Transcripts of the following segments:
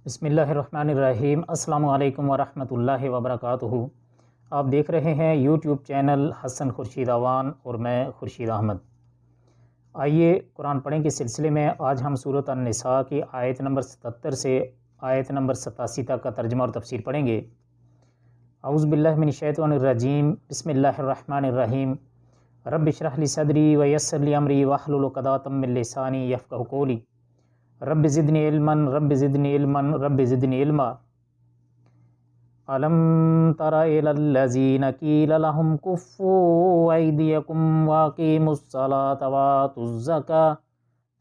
بسم اللہ الرحمن الرحیم۔ السلام علیکم ورحمۃ اللہ وبرکاتہ۔ آپ دیکھ رہے ہیں یوٹیوب چینل حسن خورشید اوان اور میں خورشید احمد۔ آئیے قرآن پڑھیں کے سلسلے میں آج ہم سورۃ النساء کی آیت نمبر 77 سے آیت نمبر 87 تک کا ترجمہ اور تفسیر پڑھیں گے۔ اعوذ باللہ من الشیطان الرجیم، بسم اللہ الرحمن الرحیم۔ رب اشرح لی صدری ویسر لی امری واحلل عقدۃ من لسانی یفقہوا قولی۔ رب زدنی علما رب زدنی علما رب زدنی علما۔ الم تر الی الذین قیل لهم کفوا ایدیکم واقیموا الصلاة وآتوا الزکاة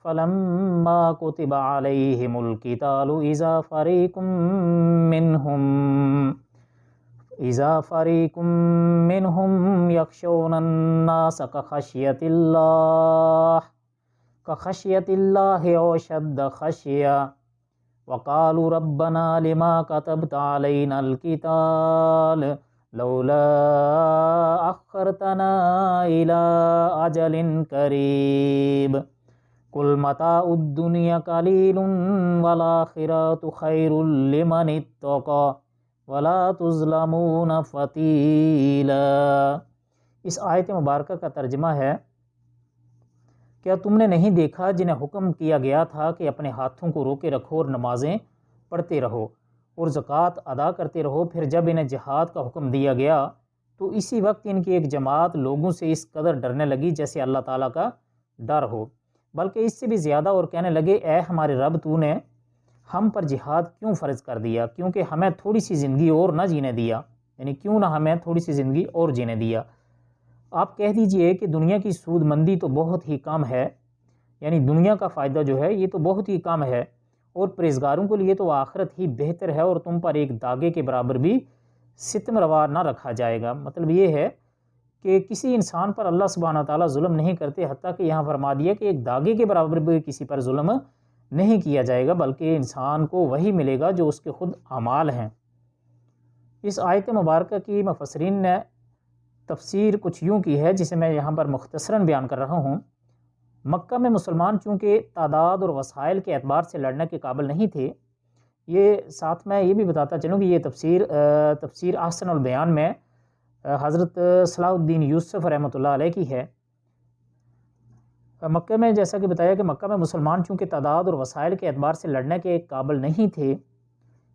فلما کتب علیہم القتال اذا فریق منہم یخشون الناس كخشية الله أو أشد خشية وقالوا ربنا لما كتبت علينا القتال لولا أخرتنا إلى أجل قريب قل متاع الدنيا قليل والآخرة خير لمن اتقى ولا تظلمون فتيلا۔ اس آیت مبارکہ کا ترجمہ ہے، کیا تم نے نہیں دیکھا جنہیں حکم کیا گیا تھا کہ اپنے ہاتھوں کو روکے رکھو اور نمازیں پڑھتے رہو اور زکوٰۃ ادا کرتے رہو، پھر جب انہیں جہاد کا حکم دیا گیا تو اسی وقت ان کی ایک جماعت لوگوں سے اس قدر ڈرنے لگی جیسے اللہ تعالیٰ کا ڈر ہو، بلکہ اس سے بھی زیادہ، اور کہنے لگے اے ہمارے رب، تو نے ہم پر جہاد کیوں فرض کر دیا، کیونکہ ہمیں تھوڑی سی زندگی اور نہ جینے دیا، یعنی کیوں نہ ہمیں تھوڑی سی زندگی اور جینے دیا۔ آپ کہہ دیجئے کہ دنیا کی سود مندی تو بہت ہی کم ہے، یعنی دنیا کا فائدہ جو ہے یہ تو بہت ہی کم ہے، اور پرہیزگاروں کے لیے تو آخرت ہی بہتر ہے، اور تم پر ایک داغے کے برابر بھی ستم روا نہ رکھا جائے گا۔ مطلب یہ ہے کہ کسی انسان پر اللہ سبحانہ تعالیٰ ظلم نہیں کرتے، حتیٰ کہ یہاں فرما دیا کہ ایک داغے کے برابر بھی کسی پر ظلم نہیں کیا جائے گا، بلکہ انسان کو وہی ملے گا جو اس کے خود اعمال ہیں۔ اس آیت مبارکہ کی مفسرین نے تفسیر کچھ یوں کی ہے، جسے میں یہاں پر مختصراً بیان کر رہا ہوں۔ مکہ میں مسلمان چونکہ تعداد اور وسائل کے اعتبار سے لڑنے کے قابل نہیں تھے، یہ ساتھ میں یہ بھی بتاتا چلوں کہ یہ تفسیر احسن البیان میں حضرت صلاح الدین یوسف رحمۃ اللہ علیہ کی ہے۔ مکہ میں جیسا کہ بتایا کہ مکہ میں مسلمان چونکہ تعداد اور وسائل کے اعتبار سے لڑنے کے قابل نہیں تھے،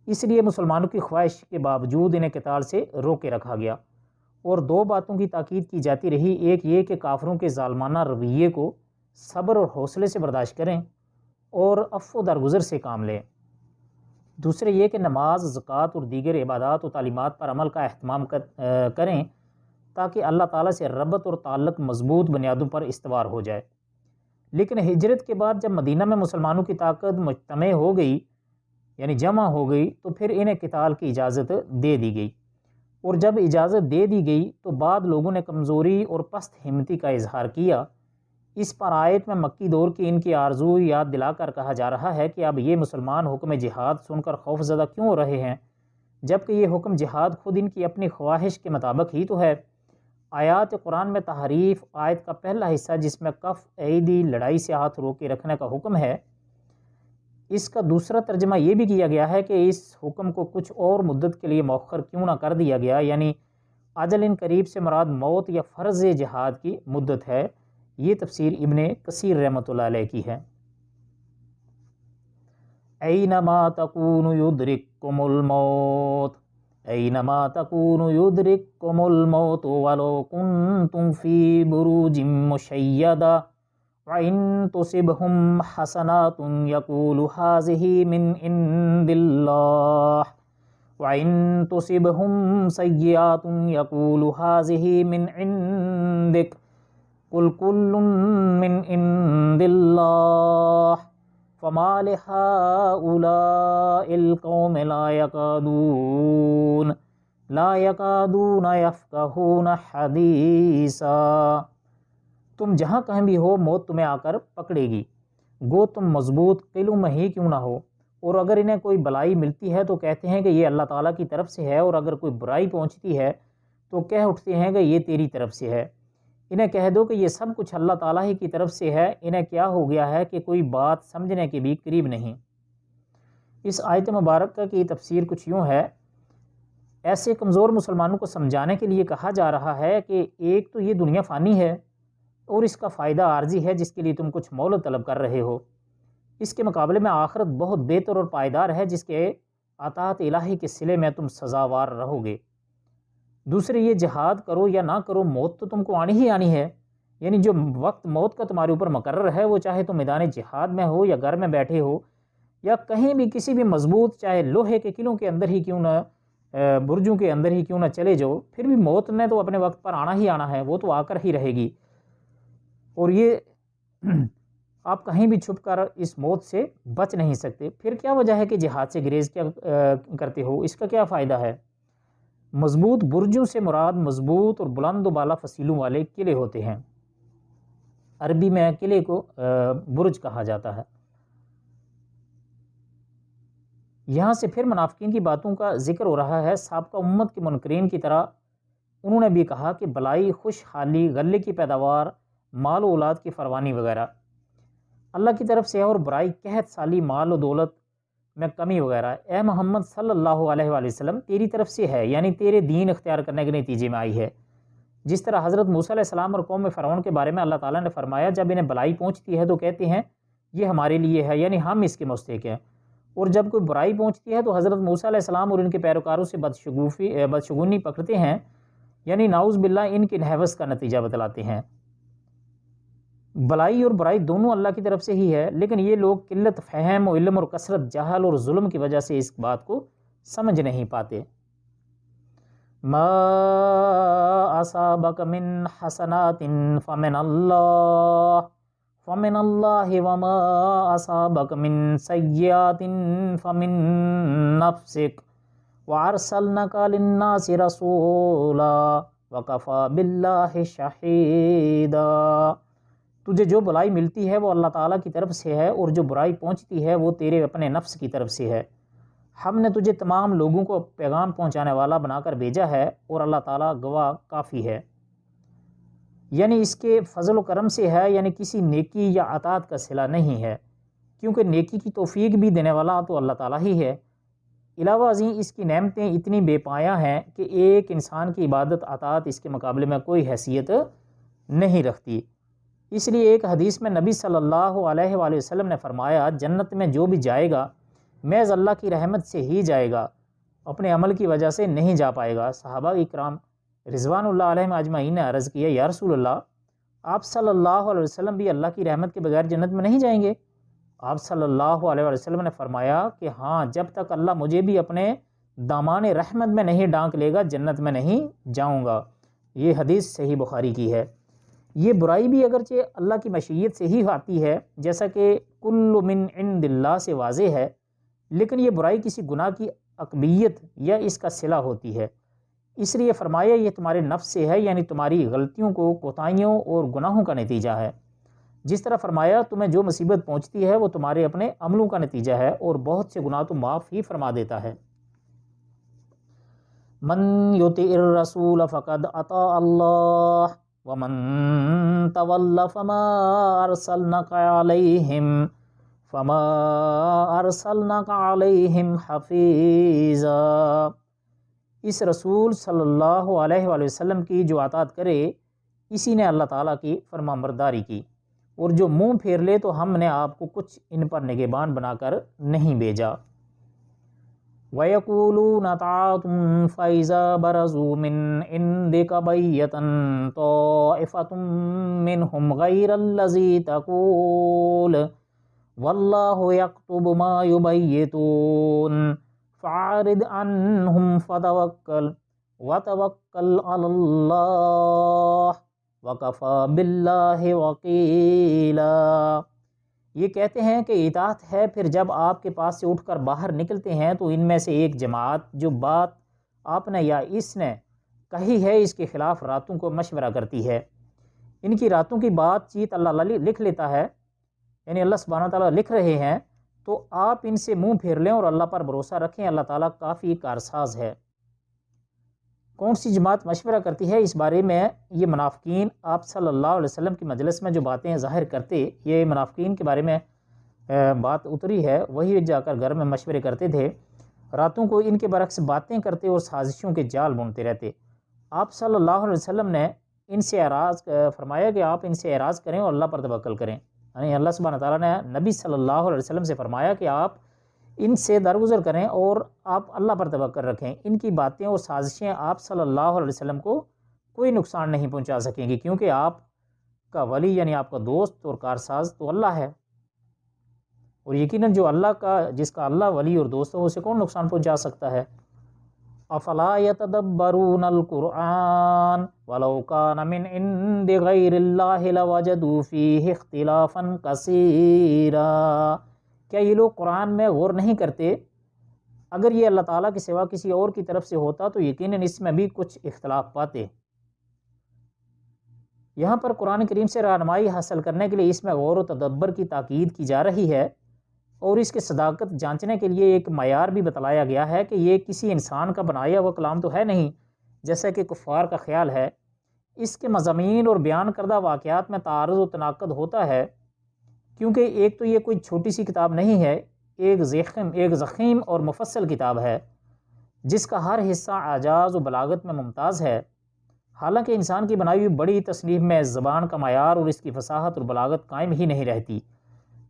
اس لیے مسلمانوں کی خواہش کے باوجود انہیں قتال سے روکے رکھا گیا، اور دو باتوں کی تاکید کی جاتی رہی۔ ایک یہ کہ کافروں کے ظالمانہ رویے کو صبر اور حوصلے سے برداشت کریں اور عفو درگزر سے کام لیں۔ دوسرے یہ کہ نماز، زکوٰۃ اور دیگر عبادات و تعلیمات پر عمل کا اہتمام کریں تاکہ اللہ تعالیٰ سے ربط اور تعلق مضبوط بنیادوں پر استوار ہو جائے۔ لیکن ہجرت کے بعد جب مدینہ میں مسلمانوں کی طاقت مجتمع ہو گئی، یعنی جمع ہو گئی، تو پھر انہیں قتال کی اجازت دے دی گئی، اور جب اجازت دے دی گئی تو بعد لوگوں نے کمزوری اور پست ہمتی کا اظہار کیا۔ اس پر آیت میں مکی دور کی ان کی آرزو یاد دلا کر کہا جا رہا ہے کہ اب یہ مسلمان حکم جہاد سن کر خوف زدہ کیوں ہو رہے ہیں، جبکہ یہ حکم جہاد خود ان کی اپنی خواہش کے مطابق ہی تو ہے۔ آیات قرآن میں تحریف آیت کا پہلا حصہ جس میں کف ایدی لڑائی سے ہاتھ روکے رکھنے کا حکم ہے، اس کا دوسرا ترجمہ یہ بھی کیا گیا ہے کہ اس حکم کو کچھ اور مدت کے لیے مؤخر کیوں نہ کر دیا گیا، یعنی اجل قریب سے مراد موت یا فرض جہاد کی مدت ہے۔ یہ تفسیر ابن کثیر رحمۃ اللہ علیہ کی ہے۔ اینما تکونوا یدرککم الموت اینما تکونوا یدرککم الموت ولو کنتم فی بروج مشیدہ وَإِن تُصِبْهُمْ حَسَنَاتٌ يَقُولُوا هَٰذِهِ مِنْ عِندِ اللَّهِ وَإِن تُصِبْهُمْ سَيِّئَاتٌ يَقُولُوا هَٰذِهِ مِنْ عِندِكَ قُلْ كُلٌّ مِنْ عِندِ اللَّهِ فَمَا لِهَٰؤُلَاءِ الْقَوْمِ لَا يَكَادُونَ يَفْقَهُونَ حَدِيثًا۔ تم جہاں کہیں بھی ہو موت تمہیں آ کر پکڑے گی، گو تم مضبوط قلعوں میں ہی کیوں نہ ہو، اور اگر انہیں کوئی بلائی ملتی ہے تو کہتے ہیں کہ یہ اللہ تعالیٰ کی طرف سے ہے، اور اگر کوئی برائی پہنچتی ہے تو کہہ اٹھتے ہیں کہ یہ تیری طرف سے ہے۔ انہیں کہہ دو کہ یہ سب کچھ اللہ تعالیٰ ہی کی طرف سے ہے، انہیں کیا ہو گیا ہے کہ کوئی بات سمجھنے کے بھی قریب نہیں۔ اس آیت مبارکہ کی تفسیر کچھ یوں ہے، ایسے کمزور مسلمانوں کو سمجھانے کے لیے کہا جا رہا ہے کہ ایک تو یہ دنیا فانی ہے اور اس کا فائدہ عارضی ہے جس کے لیے تم کچھ مہلت طلب کر رہے ہو، اس کے مقابلے میں آخرت بہت بہتر اور پائیدار ہے جس کے اطاعت الہی کے صلے میں تم سزاوار رہو گے۔ دوسرے، یہ جہاد کرو یا نہ کرو، موت تو تم کو آنی ہی آنی ہے، یعنی جو وقت موت کا تمہارے اوپر مقرر ہے وہ چاہے تم میدان جہاد میں ہو یا گھر میں بیٹھے ہو یا کہیں بھی کسی بھی مضبوط چاہے لوہے کے قلعوں کے اندر ہی کیوں نہ برجوں کے اندر ہی کیوں نہ چلے جاؤ، پھر بھی موت نے تو اپنے وقت پر آنا ہی آنا ہے، وہ تو آ کر ہی رہے گی، اور یہ آپ کہیں بھی چھپ کر اس موت سے بچ نہیں سکتے۔ پھر کیا وجہ ہے کہ جہاد سے گریز کیا کرتے ہو، اس کا کیا فائدہ ہے؟ مضبوط برجوں سے مراد مضبوط اور بلند و بالا فصیلوں والے قلعے ہوتے ہیں، عربی میں قلعے کو برج کہا جاتا ہے۔ یہاں سے پھر منافقین کی باتوں کا ذکر ہو رہا ہے۔ سابقہ امت کے منکرین کی طرح انہوں نے بھی کہا کہ بلائی، خوشحالی، غلے کی پیداوار، مال و اولاد کی فراوانی وغیرہ اللہ کی طرف سے ہے، اور برائی، قحط سالی، مال و دولت میں کمی وغیرہ اے محمد صلی اللہ علیہ وآلہ وسلم تیری طرف سے ہے، یعنی تیرے دین اختیار کرنے کے نتیجے میں آئی ہے۔ جس طرح حضرت موسیٰ علیہ السلام اور قوم فرعون کے بارے میں اللہ تعالیٰ نے فرمایا جب انہیں بلائی پہنچتی ہے تو کہتے ہیں یہ ہمارے لیے ہے، یعنی ہم اس کے مستحق ہیں، اور جب کوئی برائی پہنچتی ہے تو حضرت موسیٰ علیہ السلام اور ان کے پیروکاروں سے بدشگونی پکڑتے ہیں، یعنی نعوذ باللہ ان کے نحوست کا نتیجہ بتلاتے ہیں۔ بلائی اور برائی دونوں اللہ کی طرف سے ہی ہے، لیکن یہ لوگ قلت فہم و علم اور کثرت جہل اور ظلم کی وجہ سے اس بات کو سمجھ نہیں پاتے۔ ما اصابک من حسنات فمن اللہ وما اصابک من سیئات فمن نفسک وارسلنک للناس رسولا وکفی باللہ شہیدا۔ تجھے جو بلائی ملتی ہے وہ اللہ تعالیٰ کی طرف سے ہے، اور جو برائی پہنچتی ہے وہ تیرے اپنے نفس کی طرف سے ہے۔ ہم نے تجھے تمام لوگوں کو پیغام پہنچانے والا بنا کر بھیجا ہے، اور اللہ تعالیٰ گواہ کافی ہے۔ یعنی اس کے فضل و کرم سے ہے، یعنی کسی نیکی یا اطاعت کا صلہ نہیں ہے، کیونکہ نیکی کی توفیق بھی دینے والا تو اللہ تعالیٰ ہی ہے۔ علاوہ ازیں اس کی نعمتیں اتنی بے پایہ ہیں کہ ایک انسان کی عبادت اطاعت اس کے مقابلے میں کوئی حیثیت نہیں رکھتی۔ اس لیے ایک حدیث میں نبی صلی اللہ علیہ وآلہ وسلم نے فرمایا جنت میں جو بھی جائے گا محض اللہ کی رحمت سے ہی جائے گا، اپنے عمل کی وجہ سے نہیں جا پائے گا۔ صحابہ اکرام رضوان اللہ علیہم اجمعین نے عرض کیا یا رسول اللہ، آپ صلی اللہ علیہ وسلم بھی اللہ کی رحمت کے بغیر جنت میں نہیں جائیں گے؟ آپ صلی اللہ علیہ وسلم نے فرمایا کہ ہاں، جب تک اللہ مجھے بھی اپنے دامان رحمت میں نہیں ڈانک لے گا جنت میں نہیں جاؤں گا۔ یہ حدیث صحیح بخاری کی ہے۔ یہ برائی بھی اگرچہ اللہ کی مشیت سے ہی آتی ہے، جیسا کہ کل من عند اللہ سے واضح ہے، لیکن یہ برائی کسی گناہ کی عقبیت یا اس کا صلہ ہوتی ہے، اس لیے فرمایا یہ تمہارے نفس سے ہے، یعنی تمہاری غلطیوں کو، کوتاہیوں اور گناہوں کا نتیجہ ہے۔ جس طرح فرمایا تمہیں جو مصیبت پہنچتی ہے وہ تمہارے اپنے عملوں کا نتیجہ ہے، اور بہت سے گناہ تو معاف ہی فرما دیتا ہے۔ من یطع الرسول فقد اطاع اللہ ومن تول فما ارسلناک علیہم حفیظا۔ اس رسول صلی اللہ علیہ وآلہ وسلم کی جو اطاعت کرے اسی نے اللہ تعالیٰ کی فرما برداری کی، اور جو منہ پھیر لے تو ہم نے آپ کو کچھ ان پر نگہبان بنا کر نہیں بھیجا۔ وَيَقُولُونَ طَاعَةٌ فَإِذَا بَرَزُوا مِنْ عِنْدِكَ بَيَّتَ طَائِفَةٌ مِّنْهُمْ غَيْرَ الَّذِي تَقُولُ وَاللَّهُ يَكْتُبُ مَا يُبَيِّتُونَ فَأَعْرِضْ عَنْهُمْ وَتَوَكَّلْ عَلَى اللَّهِ وَكَفَى بِاللَّهِ وَكِيلًا۔ یہ کہتے ہیں کہ اطاعت ہے، پھر جب آپ کے پاس سے اٹھ کر باہر نکلتے ہیں تو ان میں سے ایک جماعت جو بات آپ نے یا اس نے کہی ہے اس کے خلاف راتوں کو مشورہ کرتی ہے۔ ان کی راتوں کی بات چیت اللہ لکھ لیتا ہے، یعنی اللہ سبحانہ تعالیٰ لکھ رہے ہیں، تو آپ ان سے منہ پھیر لیں اور اللہ پر بھروسہ رکھیں، اللہ تعالیٰ کافی کارساز ہے۔ کون سی جماعت مشورہ کرتی ہے؟ اس بارے میں یہ منافقین آپ صلی اللہ علیہ وسلم کی مجلس میں جو باتیں ظاہر کرتے، یہ منافقین کے بارے میں بات اتری ہے وہی جا کر گھر میں مشورے کرتے تھے، راتوں کو ان کے برعکس باتیں کرتے اور سازشوں کے جال بنتے رہتے۔ آپ صلی اللہ علیہ وسلم نے ان سے اعراض فرمایا کہ آپ ان سے اعراض کریں اور اللہ پر توکل کریں، یعنی اللہ سبحانہ تعالیٰ نے نبی صلی اللہ علیہ وسلم سے فرمایا کہ آپ ان سے درگزر کریں اور آپ اللہ پر توکل رکھیں۔ ان کی باتیں اور سازشیں آپ صلی اللہ علیہ وسلم کو کوئی نقصان نہیں پہنچا سکیں گی، کیونکہ آپ کا ولی یعنی آپ کا دوست اور کارساز تو اللہ ہے، اور یقیناً جو اللہ کا جس کا اللہ ولی اور دوست ہو اسے کون نقصان پہنچا سکتا ہے۔ افلا یتدبرون القرآن ولو کان من عند غیر اللہ لوجدوا فیہ اختلافا کثیرا، کیا یہ لوگ قرآن میں غور نہیں کرتے؟ اگر یہ اللہ تعالیٰ کے سوا کسی اور کی طرف سے ہوتا تو یقیناً اس میں بھی کچھ اختلاف پاتے۔ یہاں پر قرآن کریم سے رہنمائی حاصل کرنے کے لیے اس میں غور و تدبر کی تاکید کی جا رہی ہے، اور اس کے صداقت جانچنے کے لیے ایک معیار بھی بتلایا گیا ہے کہ یہ کسی انسان کا بنایا ہوا کلام تو ہے نہیں جیسا کہ کفار کا خیال ہے۔ اس کے مضامین اور بیان کردہ واقعات میں تعارض و تناقض ہوتا ہے، کیونکہ ایک تو یہ کوئی چھوٹی سی کتاب نہیں ہے، ایک ضخیم اور مفصل کتاب ہے جس کا ہر حصہ اعجاز و بلاغت میں ممتاز ہے۔ حالانکہ انسان کی بنائی ہوئی بڑی تصنیف میں زبان کا معیار اور اس کی فصاحت اور بلاغت قائم ہی نہیں رہتی۔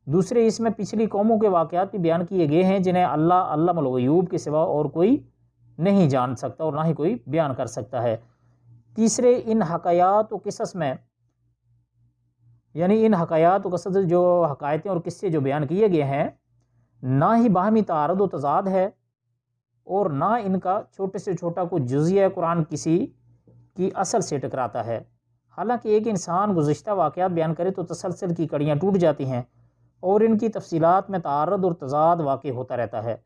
دوسرے اس میں پچھلی قوموں کے واقعات بھی بیان کیے گئے ہیں جنہیں اللہ علام الغیوب کے سوا اور کوئی نہیں جان سکتا اور نہ ہی کوئی بیان کر سکتا ہے۔ تیسرے ان حکایات و قصص میں یعنی ان حکایات و قصص جو حکایتیں اور قصے جو بیان کیے گئے ہیں نہ ہی باہمی تعارض و تضاد ہے، اور نہ ان کا چھوٹے سے چھوٹا کوئی جزیہ قرآن کسی کی اصل سے ٹکراتا ہے۔ حالانکہ ایک انسان گزشتہ واقعات بیان کرے تو تسلسل کی کڑیاں ٹوٹ جاتی ہیں اور ان کی تفصیلات میں تعارض اور تضاد واقع ہوتا رہتا ہے۔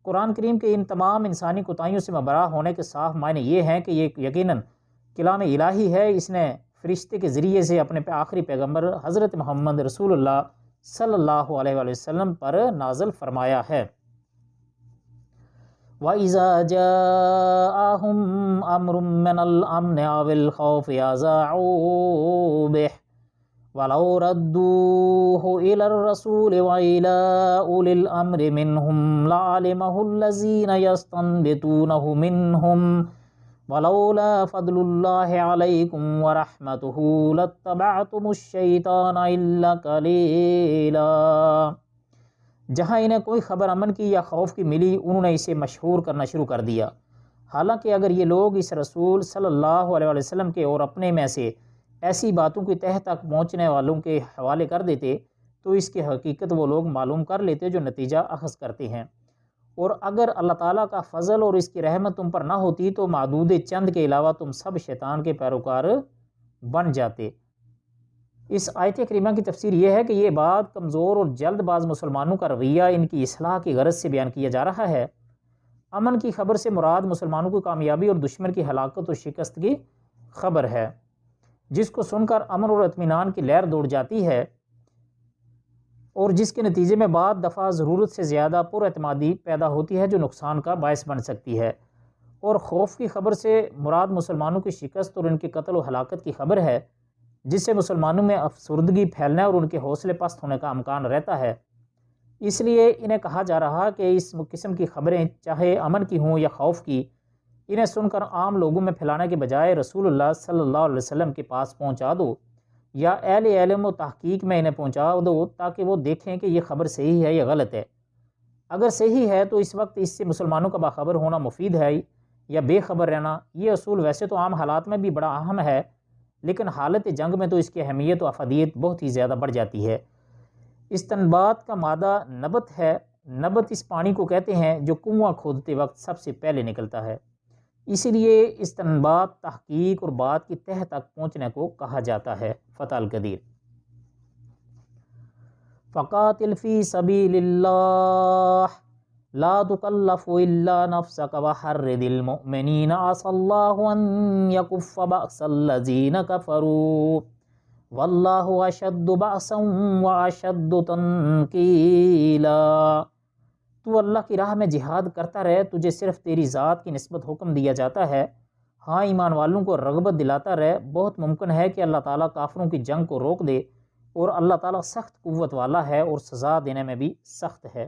قرآن کریم کے ان تمام انسانی کوتاہیوں سے مبرا ہونے کے صاف معنی یہ ہیں کہ یہ یقیناً کلام الہی ہے، اس نے فرشتے کے ذریعے سے اپنے آخری پیغمبر حضرت محمد رسول اللہ صلی اللہ علیہ وآلہ وسلم پر نازل فرمایا ہے۔ وَإِذَا جَاءَهُمْ أَمْرٌ مِّنَ الْأَمْنِ أَوِ الْخَوْفِ أَذَاعُوا بِهِ وَلَوْ رَدُّوهُ إِلَى الرَّسُولِ وَإِلَى أُولِي الْأَمْرِ مِنْهُمْ لَعَلِمَهُ الَّذِينَ يَسْتَنبِطُونَهُ مِنْهُمْ وَلَوْلَا فَضْلُ اللَّهِ عَلَيْكُمْ وَرَحْمَتُهُ لَاتَّبَعْتُمُ الشَّيْطَانَ إِلَّا قَلِيلًا۔ جہاں انہیں کوئی خبر امن کی یا خوف کی ملی انہوں نے اسے مشہور کرنا شروع کر دیا، حالانکہ اگر یہ لوگ اس رسول صلی اللہ علیہ وسلم کے اور اپنے میں سے ایسی باتوں کی تہ تک پہنچنے والوں کے حوالے کر دیتے تو اس کی حقیقت وہ لوگ معلوم کر لیتے جو نتیجہ اخذ کرتے ہیں، اور اگر اللہ تعالیٰ کا فضل اور اس کی رحمت تم پر نہ ہوتی تو معدود چند کے علاوہ تم سب شیطان کے پیروکار بن جاتے۔ اس آیت کریمہ کی تفسیر یہ ہے کہ یہ بات کمزور اور جلد باز مسلمانوں کا رویہ ان کی اصلاح کی غرض سے بیان کیا جا رہا ہے۔ امن کی خبر سے مراد مسلمانوں کی کامیابی اور دشمن کی ہلاکت اور شکست کی خبر ہے، جس کو سن کر امن اور اطمینان کی لہر دوڑ جاتی ہے، اور جس کے نتیجے میں بعض دفعہ ضرورت سے زیادہ پر اعتمادی پیدا ہوتی ہے جو نقصان کا باعث بن سکتی ہے، اور خوف کی خبر سے مراد مسلمانوں کی شکست اور ان کے قتل و ہلاکت کی خبر ہے، جس سے مسلمانوں میں افسردگی پھیلنے اور ان کے حوصلے پست ہونے کا امکان رہتا ہے۔ اس لیے انہیں کہا جا رہا کہ اس قسم کی خبریں چاہے امن کی ہوں یا خوف کی، انہیں سن کر عام لوگوں میں پھیلانے کے بجائے رسول اللہ صلی اللہ علیہ وسلم کے پاس پہنچا دو یا اہل علم و تحقیق میں انہیں پہنچا دو تاکہ وہ دیکھیں کہ یہ خبر صحیح ہے یا غلط ہے۔ اگر صحیح ہے تو اس وقت اس سے مسلمانوں کا باخبر ہونا مفید ہے یا بے خبر رہنا۔ یہ اصول ویسے تو عام حالات میں بھی بڑا اہم ہے، لیکن حالت جنگ میں تو اس کی اہمیت و افادیت بہت ہی زیادہ بڑھ جاتی ہے۔ استنباط کا مادہ نبت ہے۔ نبت اس پانی کو کہتے ہیں جو کنواں کھودتے وقت سب سے پہلے نکلتا ہے، اسی لیے استنباط تحقیق اور بات کی تہ تک پہنچنے کو کہا جاتا ہے۔ فتح القدیر۔ فقاتل فی سبیل اللہ لا تکلف الا نفسک وحرد المؤمنین عسى اللہ ان یکف بأس الذین کفروا واللہ اشد بأسا واشد تنکیلا۔ تو اللہ کی راہ میں جہاد کرتا رہے، تجھے صرف تیری ذات کی نسبت حکم دیا جاتا ہے۔ ہاں ایمان والوں کو رغبت دلاتا رہے، بہت ممکن ہے کہ اللہ تعالیٰ کافروں کی جنگ کو روک دے اور اللہ تعالیٰ سخت قوت والا ہے اور سزا دینے میں بھی سخت ہے۔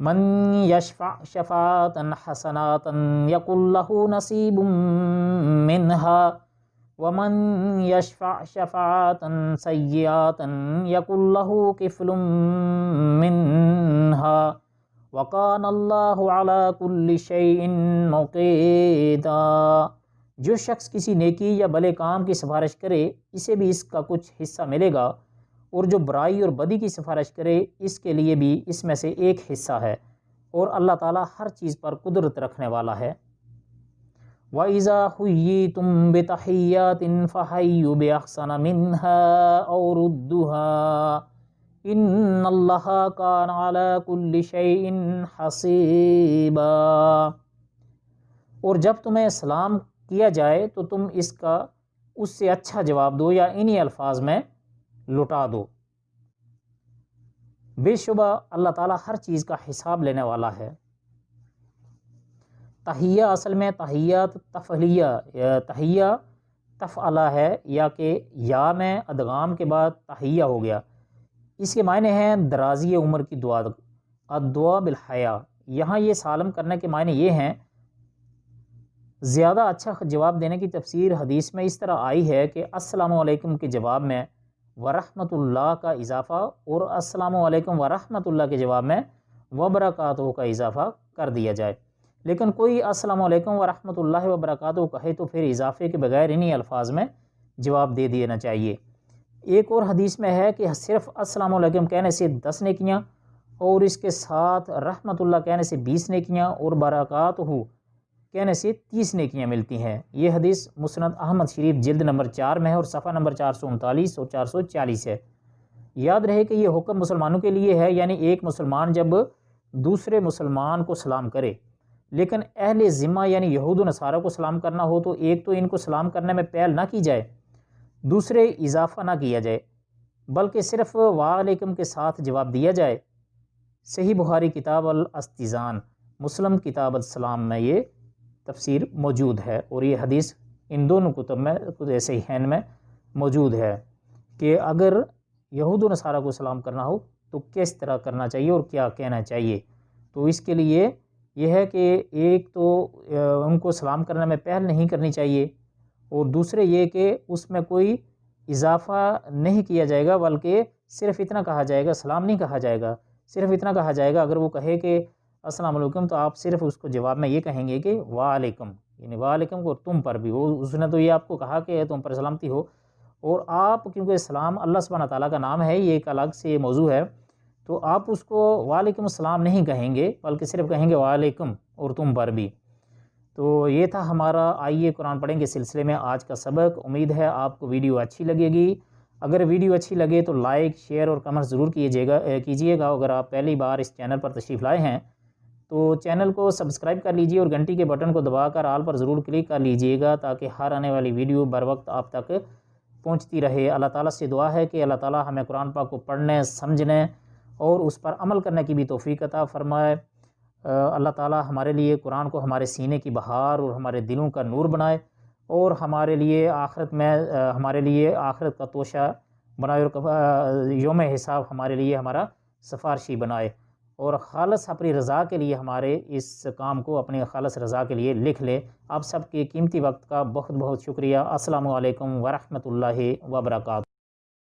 من یشفع شفاعۃ حسنۃ یکن لہ نصیب منہا ومن یشفع شفاعۃ سیئۃ یکن لہ کفل منہا وکان اللہ علی کل شیء مقیتا۔ جو شخص کسی نیکی یا بھلے کام کی سفارش کرے اسے بھی اس کا کچھ حصہ ملے گا، اور جو برائی اور بدی کی سفارش کرے اس کے لیے بھی اس میں سے ایک حصہ ہے، اور اللہ تعالیٰ ہر چیز پر قدرت رکھنے والا ہے۔ وَإِذَا حُيِّيتُم بِتَحِيَّةٍ فَحَيُّوا بِأَحْسَنَ مِنْهَا أَوْ رُدُّوهَا إِنَّ اللَّهَ كَانَ عَلَى كُلِّ شَيْءٍ حَسِيبًا۔ اور جب تمہیں سلام کیا جائے تو تم اس سے اچھا جواب دو یا انہی الفاظ میں لٹا دو۔ بے شبہ اللہ تعالیٰ ہر چیز کا حساب لینے والا ہے۔ تحیہ اصل میں تحیات تحیہ تفعلہ ہے، یا کہ یا میں ادغام کے بعد تحیہ ہو گیا۔ اس کے معنی ہیں درازی عمر کی دعا، الدعا بالحیا۔ یہاں یہ سالم کرنے کے معنی یہ ہیں۔ زیادہ اچھا جواب دینے کی تفسیر حدیث میں اس طرح آئی ہے کہ السلام علیکم کے جواب میں ورحمۃ اللہ کا اضافہ، اور السلام علیکم ورحمۃ اللہ کے جواب میں وبرکاتہ کا اضافہ کر دیا جائے۔ لیکن کوئی السلام علیکم ورحمۃ اللہ وبرکاتہ کہے تو پھر اضافے کے بغیر انہی الفاظ میں جواب دے دینا چاہیے۔ ایک اور حدیث میں ہے کہ صرف السلام علیکم کہنے سے 10 نیکیاں، اور اس کے ساتھ رحمۃ اللہ کہنے سے 20 نیکیاں، اور برکاتہ کہنے سے 30 نیکیاں ملتی ہیں۔ یہ حدیث مسند احمد شریف جلد نمبر 4 میں ہے اور صفحہ نمبر 439 اور 440 ہے۔ یاد رہے کہ یہ حکم مسلمانوں کے لیے ہے، یعنی ایک مسلمان جب دوسرے مسلمان کو سلام کرے، لیکن اہل ذمہ یعنی یہود و نصارہ کو سلام کرنا ہو تو ایک تو ان کو سلام کرنے میں پہل نہ کی جائے، دوسرے اضافہ نہ کیا جائے، بلکہ صرف وعلیکم کے ساتھ جواب دیا جائے۔ صحیح بخاری کتاب الاستئذان، مسلم کتاب السلام میں یہ تفسیر موجود ہے، اور یہ حدیث ان دونوں کتب میں صحیحین میں موجود ہے کہ اگر یہود و نصارہ کو سلام کرنا ہو تو کس طرح کرنا چاہیے اور کیا کہنا چاہیے۔ تو اس کے لیے یہ ہے کہ ایک تو ان کو سلام کرنے میں پہل نہیں کرنی چاہیے، اور دوسرے یہ کہ اس میں کوئی اضافہ نہیں کیا جائے گا، بلکہ صرف اتنا کہا جائے گا، سلام نہیں کہا جائے گا، صرف اتنا کہا جائے گا۔ اگر وہ کہے کہ السلام علیکم تو آپ صرف اس کو جواب میں یہ کہیں گے کہ وعلیکم، یعنی وعلیکم کو تم پر بھی، اس نے تو یہ آپ کو کہا کہ تم پر سلامتی ہو، اور آپ کیونکہ سلام اللہ سبحانہ تعالیٰ کا نام ہے، یہ ایک الگ سے موضوع ہے، تو آپ اس کو وعلیکم السلام نہیں کہیں گے، بلکہ صرف کہیں گے وعلیکم اور تم پر بھی۔ تو یہ تھا ہمارا آئیے قرآن پڑھیں کے سلسلے میں آج کا سبق۔ امید ہے آپ کو ویڈیو اچھی لگے گی۔ اگر ویڈیو اچھی لگے تو لائک، شیئر اور کمنٹ ضرور کیجیے گا۔ اگر آپ پہلی بار اس چینل پر تشریف لائے ہیں تو چینل کو سبسکرائب کر لیجیے، اور گھنٹی کے بٹن کو دبا کر آل پر ضرور کلک کر لیجیے گا، تاکہ ہر آنے والی ویڈیو بر وقت آپ تک پہنچتی رہے۔ اللہ تعالیٰ سے دعا ہے کہ اللہ تعالیٰ ہمیں قرآن پاک کو پڑھنے، سمجھنے اور اس پر عمل کرنے کی بھی توفیق عطا فرمائے۔ اللہ تعالیٰ ہمارے لیے قرآن کو ہمارے سینے کی بہار اور ہمارے دلوں کا نور بنائے، اور ہمارے لیے آخرت کا توشہ بنائے، اور یوم حساب ہمارے لیے ہمارا سفارشی بنائے، اور خالص اپنی رضا کے لیے ہمارے اس کام کو اپنی خالص رضا کے لیے لکھ لے۔ آپ سب کے قیمتی وقت کا بہت بہت شکریہ۔ السلام علیکم ورحمۃ اللہ وبرکاتہ۔